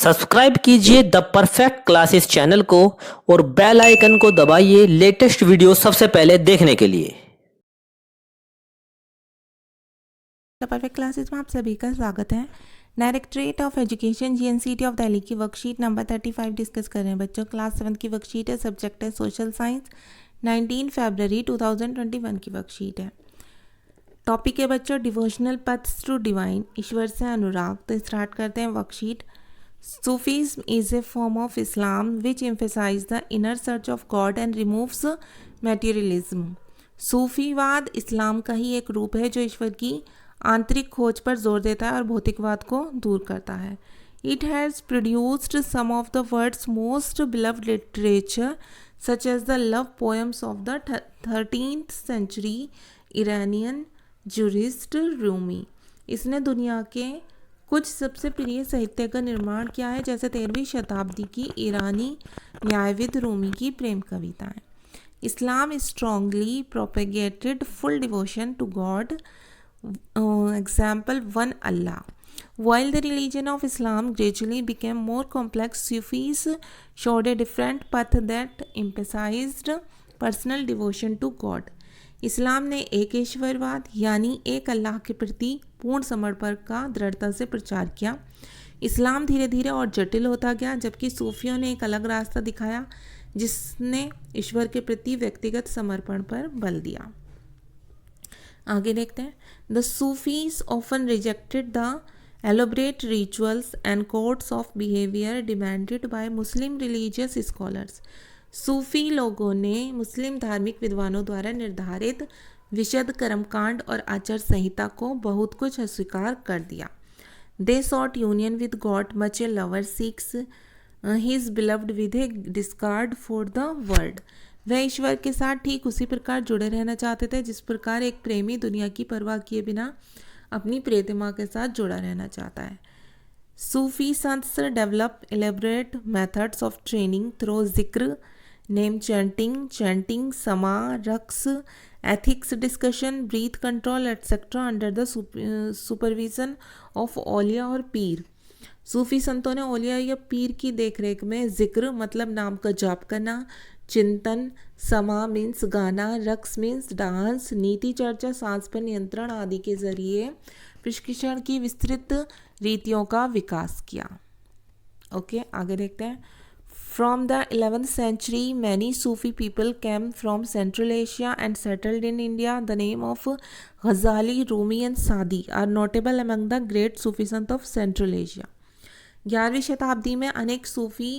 Subscribe कीजिए the perfect classes channel को और बेल आइकन को दबाइए लेटेस्ट वीडियो सबसे पहले देखने के लिए। द परफेक्ट क्लासेस में आप सभी का स्वागत है। Directorate of education GNCT of Delhi की वर्कशीट नंबर 35 डिस्कस कर रहे हैं बच्चों। क्लास 7 की वर्कशीट है, सब्जेक्ट है सोशल साइंस। 19 फरवरी 2021 की वर्कशीट है। टॉपिक है बच्चों डिवोशनल पथ्स टू डिवाइन, ईश्वर से अनुराग। तो स्टार्ट करते हैं worksheet. Sufism is a form of Islam which emphasizes the inner search of God and removes materialism. सूफीवाद इस्लाम का ही एक रूप है जो ईश्वर की आंतरिक खोज पर जोर देता है और भौतिकवाद को दूर करता है। It has produced some of the world's most beloved literature, such as the love poems of the 13th century Iranian jurist Rumi. इसने दुनिया के कुछ सबसे प्रिय साहित्य का निर्माण किया है, जैसे 13वीं शताब्दी की ईरानी न्यायविद रूमी की प्रेम कविताएं। Islam strongly propagated full devotion to God, example one Allah. While the religion of Islam gradually became more complex, Sufis showed a different path that emphasized personal devotion to God. इस्लाम ने एक ईश्वरवाद यानी एक अल्लाह के प्रति पूर्ण समर्पण का दृढ़ता से प्रचार किया। इस्लाम धीरे धीरे और जटिल होता गया, जबकि सूफियों ने एक अलग रास्ता दिखाया जिसने ईश्वर के प्रति व्यक्तिगत समर्पण पर बल दिया। आगे देखते हैं। The Sufis often rejected the elaborate rituals and codes of behavior demanded by Muslim religious scholars. सूफी लोगों ने मुस्लिम धार्मिक विद्वानों द्वारा निर्धारित विशद कर्मकांड और आचार संहिता को बहुत कुछ अस्वीकार कर दिया। They sought union with God much a lover seeks his beloved with a discard for the world. वह ईश्वर के साथ ठीक उसी प्रकार जुड़े रहना चाहते थे जिस प्रकार एक प्रेमी दुनिया की परवाह किए बिना अपनी प्रेतमा के साथ जुड़ा रहना चाहता है। Sufi saints develop elaborate methods of training through जिक्र, नेम चैंटिंग, समा, रक्स, ethics discussion, breath control etcetera under the supervision of औलिया और पीर। सूफी संतों ने औलिया या पीर की देखरेख में जिक्र मतलब नाम का जाप करना, चिंतन, समा मीन्स गाना, रक्स मीन्स डांस, नीति चर्चा, सांस पर नियंत्रण आदि के जरिए प्रशिक्षण की विस्तृत रीतियों का विकास किया। ओके, आगे देखते हैं। From the 11th century many Sufi people came from Central Asia and settled in India. The name of Ghazali, Rumi and Sadi are notable among the great Sufi sant of Central Asia. 11वीं शताब्दी में अनेक सूफी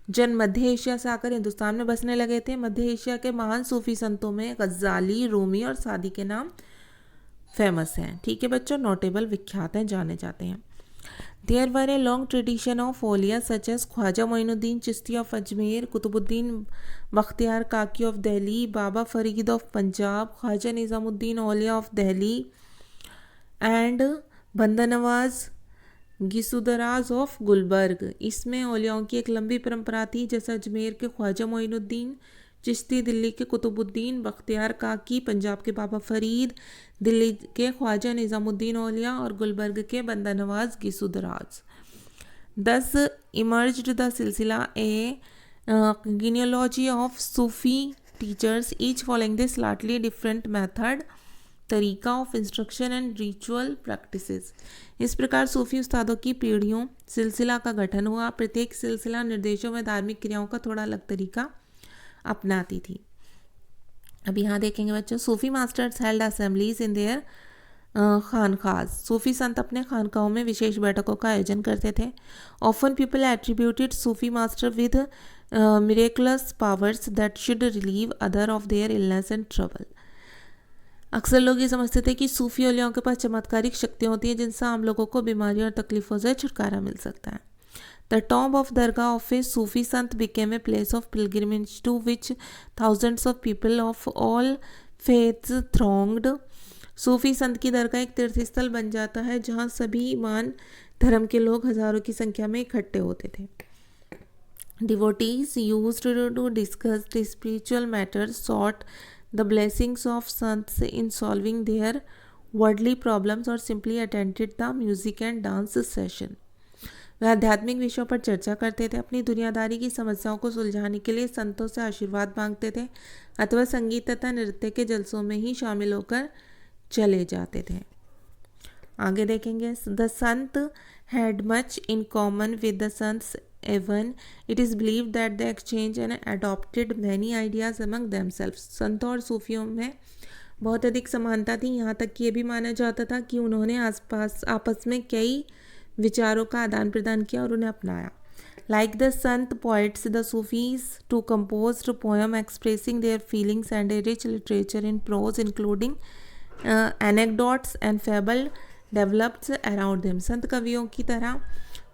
जन मध्य Asia से आकर हिंदुस्तान में बसने लगे थे। मध्य एशिया के महान सूफी संतों में गज़ाली, रूमी और सादी के नाम फेमस हैं। ठीक है बच्चों, नोटेबल विख्यात हैं, जाने जाते हैं। There were a long tradition of औलिया such as Khwaja Moinuddin Chishti of Ajmer, Qutbuddin Bakhtiyar Kaki of Delhi, Baba Farid of Punjab, Khwaja Nizamuddin Auliya of Delhi and Banda Nawaz गिसुदराज of Gulberg. इसमें औलियाओं की एक लंबी परंपरा थी, जैसे अजमेर के ख्वाजा मोइनुद्दीन चिश्ती, दिल्ली के कुतुबुद्दीन बख्तियार काकी, पंजाब के बाबा फरीद, दिल्ली के ख्वाजा निज़ामुद्दीन औलिया और गुलबर्ग के बंदा नवाज गिसुदराज। दस इमर्ज्ड द सिलसिला a genealogy of Sufi teachers each following the slightly different method, तरीका of instruction and ritual practices. इस प्रकार सूफी उस्तादों की पीढ़ियों सिलसिला का गठन हुआ। प्रत्येक सिलसिला निर्देशों में धार्मिक क्रियाओं का थोड़ा अलग तरीका अपनाती थी। अब यहाँ देखेंगे बच्चों, Sufi masters held assemblies in their खानखाज। सूफी संत अपने खानकाहों में विशेष बैठकों का आयोजन करते थे। Often people attributed Sufi master with miraculous powers that should relieve other of their illness and trouble. अक्सर लोग ये समझते थे कि सूफी औलियाओं के पास चमत्कारिक शक्तियाँ होती हैं जिनसे आम लोगों को बीमारियों और तकलीफों से छुटकारा मिल सकता है। द टॉम्ब ऑफ दरगाह of a Sufi saint became a place of pilgrimage to which thousands of people of all faiths thronged. सूफी संत की दरगाह एक तीर्थस्थल बन जाता है जहाँ सभी ईमान धर्म के लोग हजारों की संख्या में इकट्ठे होते थे। Devotees used to discuss the spiritual matters, sought the blessings of sants in solving their worldly problems or simply attended the music and dance session. वह आध्यात्मिक विषयों पर चर्चा करते थे, अपनी दुनियादारी की समस्याओं को सुलझाने के लिए संतों से आशीर्वाद मांगते थे अथवा संगीत तथा नृत्य के जलसों में ही शामिल होकर चले जाते थे। आगे देखेंगे, the saint had much in common with the saints even it is believed that the exchange and adopted many ideas among themselves. संतों और सूफियों में बहुत अधिक समानता थी, यहाँ तक कि ये भी माना जाता था कि उन्होंने आपस में कई विचारों का आदान प्रदान किया और उन्हें अपनाया। Like the sant poets the Sufis too composed poem expressing their feelings and a rich literature in prose including anecdotes and fable developed around them. संत कवियों की तरह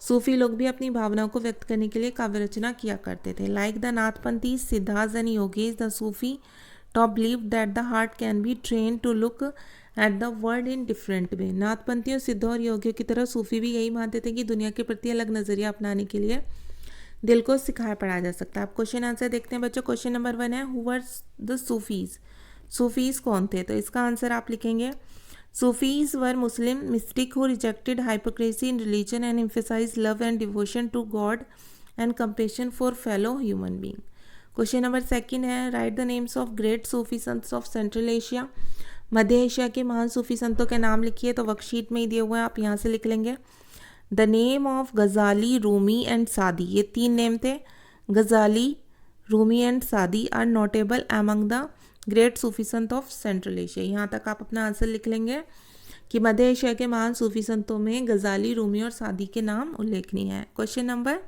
सूफी लोग भी अपनी भावनाओं को व्यक्त करने के लिए काव्य रचना किया करते थे। Like the Nathpanthi Siddharth and Yogesh the Sufi top believe that the heart can be train to look at the world in different way. नाथपंथियों, सिद्धों और योगियों की तरह सूफी भी यही मानते थे कि दुनिया के प्रति अलग नज़रिया अपनाने के लिए दिल को सिखाया पढ़ा जा सकता है। आप क्वेश्चन आंसर देखते हैं बच्चों। क्वेश्चन नंबर 1 है, who were the Sufis. Sufis कौन थे? तो इसका आंसर आप लिखेंगे, Sufis were Muslim mystic who rejected hypocrisy in religion and emphasise love and devotion to God and compassion for fellow human being. Question number 2 है, write the names of great Sufi saints of central Asia. मध्य Asia के महान सूफी संतों के नाम लिखिए। तो worksheet में ही दिए हुए हैं, आप यहाँ से लिख लेंगे। द नेम ऑफ गजाली, रूमी एंड सादी, ये 3 नेम थे। Ghazali, Rumi and Saadi are notable among the great Sufi saint of central Asia. यहाँ तक आप अपना आंसर लिख लेंगे कि मध्य एशिया के महान सूफी संतों में गजाली, रूमी और सादी के नाम उल्लेखनीय है। क्वेश्चन नंबर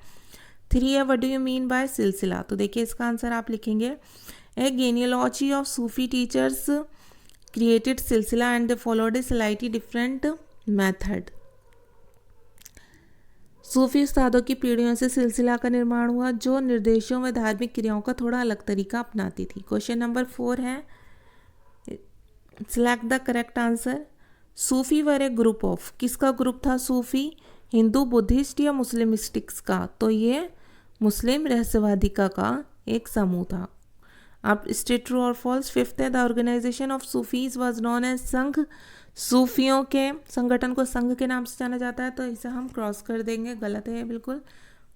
3 है, what do you mean by सिलसिला। तो देखिए इसका आंसर आप लिखेंगे, ए genealogy of Sufi teachers created सिलसिला and they followed a slightly different method। सूफी उस्तादों की पीढ़ियों से सिलसिला का निर्माण हुआ जो निर्देशों व धार्मिक क्रियाओं का थोड़ा अलग तरीका अपनाती थी। क्वेश्चन नंबर 4 है, select the correct answer. Sufi were A group of, किसका ग्रुप था सूफी? हिंदू, बुद्धिस्ट या मुस्लिम मिस्टिक्स का? तो ये मुस्लिम रहस्यवादिका का एक समूह था। अब स्टेट ट्रू और फॉल्स। 5th है, the organization of Sufis was known as sangh. सूफियों के संगठन को संघ के नाम से जाना जाता है, तो इसे हम क्रॉस कर देंगे, गलत है बिल्कुल,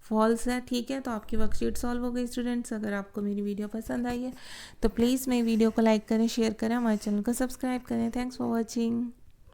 फॉल्स है। ठीक है, तो आपकी वर्कशीट सॉल्व हो गई स्टूडेंट्स। अगर आपको मेरी वीडियो पसंद आई है तो प्लीज़ मेरी वीडियो को लाइक करें, शेयर करें, हमारे चैनल को सब्सक्राइब करें। Thanks for watching.